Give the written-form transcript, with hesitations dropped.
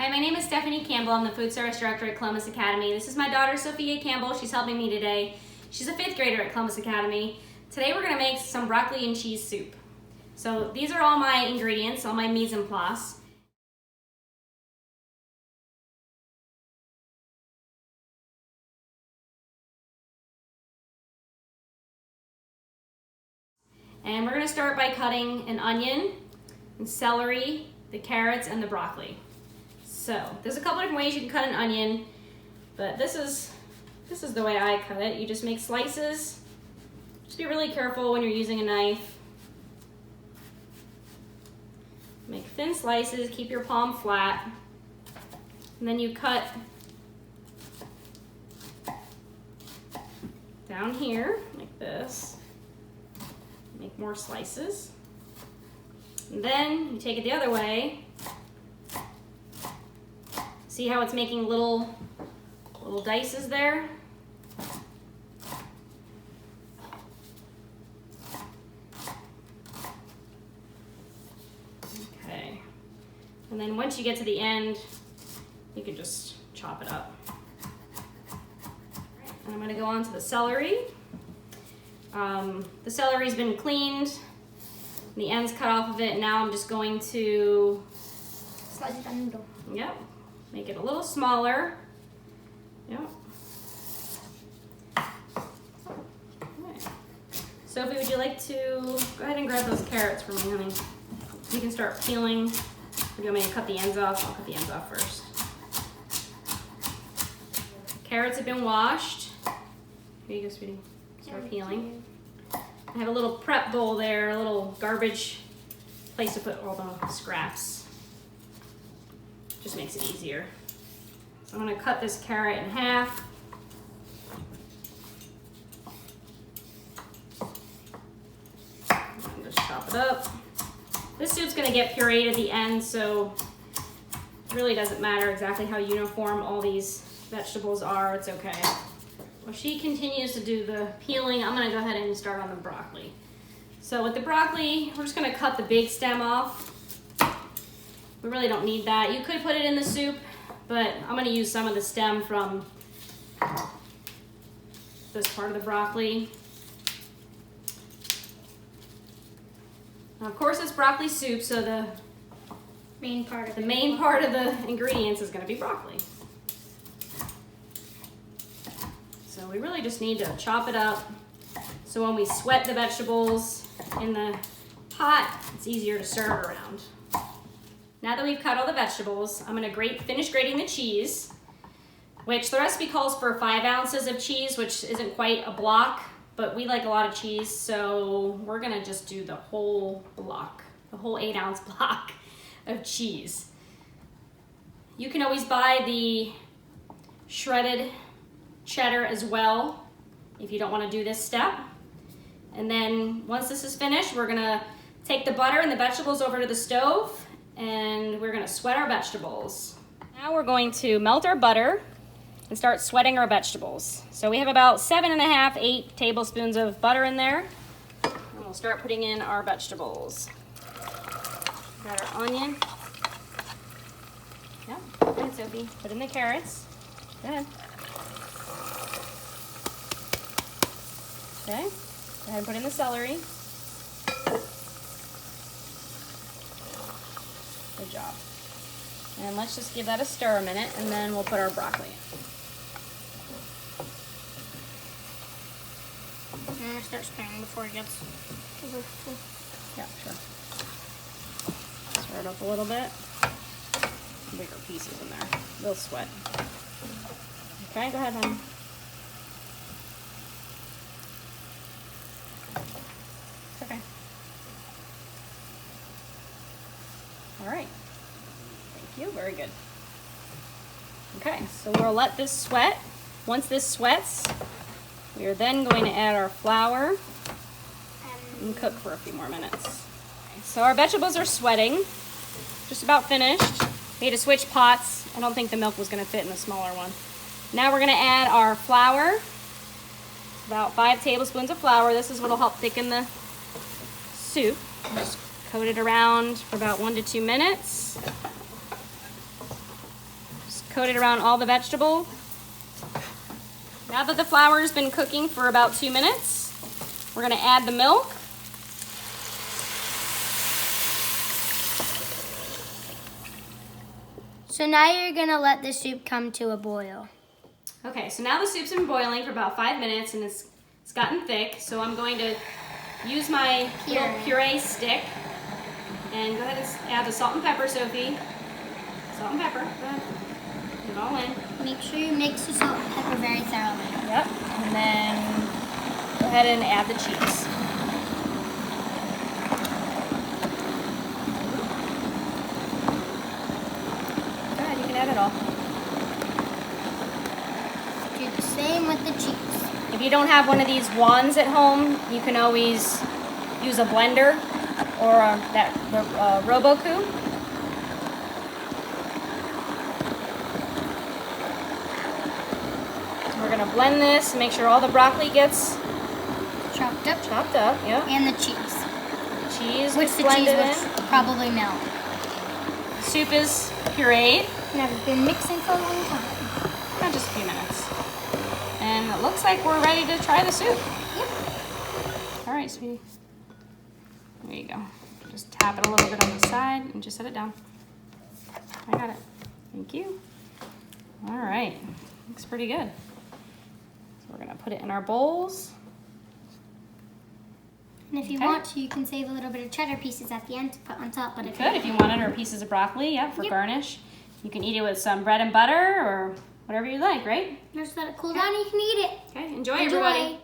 Hi, my name is Stephanie Campbell. I'm the food service director at Columbus Academy. This is my daughter, Sophia Campbell. She's helping me today. She's a 5th grader at Columbus Academy. Today we're gonna make some broccoli and cheese soup. So these are all my ingredients, all my mise en place. And we're gonna start by cutting an onion, and celery, the carrots, and the broccoli. So there's a couple different ways you can cut an onion, but this is the way I cut it. You just make slices. Just be really careful when you're using a knife. Make thin slices, keep your palm flat, and then you cut down here like this. Make more slices. And then you take it the other way. See how it's making little dices there? Okay. And then once you get to the end, you can just chop it up. And I'm gonna go on to the celery. The celery's been cleaned, the ends cut off of it, and now I'm just going to slice it down the middle. Yep. Make it a little smaller. Yep. Okay. Sophie, would you like to go ahead and grab those carrots for me, honey? You can start peeling. Or do you want me to cut the ends off? I'll cut the ends off first. Carrots have been washed. Here you go, sweetie. Start peeling. I have a little prep bowl there, a little garbage place to put all the scraps. Just makes it easier. So I'm gonna cut this carrot in half. And just chop it up. This soup's gonna get pureed at the end, so it really doesn't matter exactly how uniform all these vegetables are, it's okay. While she continues to do the peeling, I'm gonna go ahead and start on the broccoli. So with the broccoli, we're just gonna cut the big stem off. We really don't need that. You could put it in the soup, but I'm gonna use some of the stem from this part of the broccoli. Now, of course, it's broccoli soup, so the main part of the ingredients is gonna be broccoli. So we really just need to chop it up so when we sweat the vegetables in the pot, it's easier to serve around. Now that we've cut all the vegetables, I'm gonna finish grating the cheese, which the recipe calls for 5 ounces of cheese, which isn't quite a block, but we like a lot of cheese, so we're gonna just do the whole block, the whole 8-ounce block of cheese. You can always buy the shredded cheddar as well if you don't want to do this step. And then once this is finished, we're gonna take the butter and the vegetables over to the stove and we're gonna sweat our vegetables. Now we're going to melt our butter and start sweating our vegetables. So we have about 7.5, 8 tablespoons of butter in there. And we'll start putting in our vegetables. Got our onion. Yep, go ahead, Sophie. Put in the carrots. Go ahead. Okay, go ahead and put in the celery. Good job. And let's just give that a stir a minute and then we'll put our broccoli in. I'm gonna start stirring before it gets over full. Yeah, sure. Stir it up a little bit. Bigger pieces in there. They'll sweat. Okay, go ahead, honey. Okay. All right. Thank you. Very good. Okay, so we'll let this sweat. Once this sweats, we are then going to add our flour and cook for a few more minutes. Okay, so our vegetables are sweating. Just about finished. We had to switch pots. I don't think the milk was going to fit in the smaller one. Now we're going to add our flour. About 5 tablespoons of flour. This is what will help thicken the soup. Just coat it around for about 1 to 2 minutes. coat it around all the vegetables. Now that the flour's been cooking for about 2 minutes, we're gonna add the milk. So now you're gonna let the soup come to a boil. Okay, so now the soup's been boiling for about 5 minutes and it's gotten thick, so I'm going to use my little puree stick and go ahead and add the salt and pepper, Sophie. Salt and pepper, go ahead. Put it all in. Make sure you mix the salt and pepper very thoroughly. Yep, and then go ahead and add the cheese. Go ahead, you can add it all. Do the same with the cheese. If you don't have one of these wands at home, you can always use a blender or the Roboku. We're gonna blend this and make sure all the broccoli gets Chopped up. chopped up. Yep. And the cheese. Cheese Which gets the blended cheese in. will probably melt. Soup is pureed. And I've been mixing for a long time. Not just a few minutes. And it looks like we're ready to try the soup. Yep. All right, sweetie. There you go. Just tap it a little bit on the side and just set it down. I got it. Thank you. All right. Looks pretty good. So we're gonna put it in our bowls. And if you Okay. want to, you can save a little bit of cheddar pieces at the end to put on top. But You could if you wanted, or pieces of broccoli, yeah, for garnish. You can eat it with some bread and butter or whatever you like, right? Just let it cool down and you can eat it. Okay, enjoy everybody.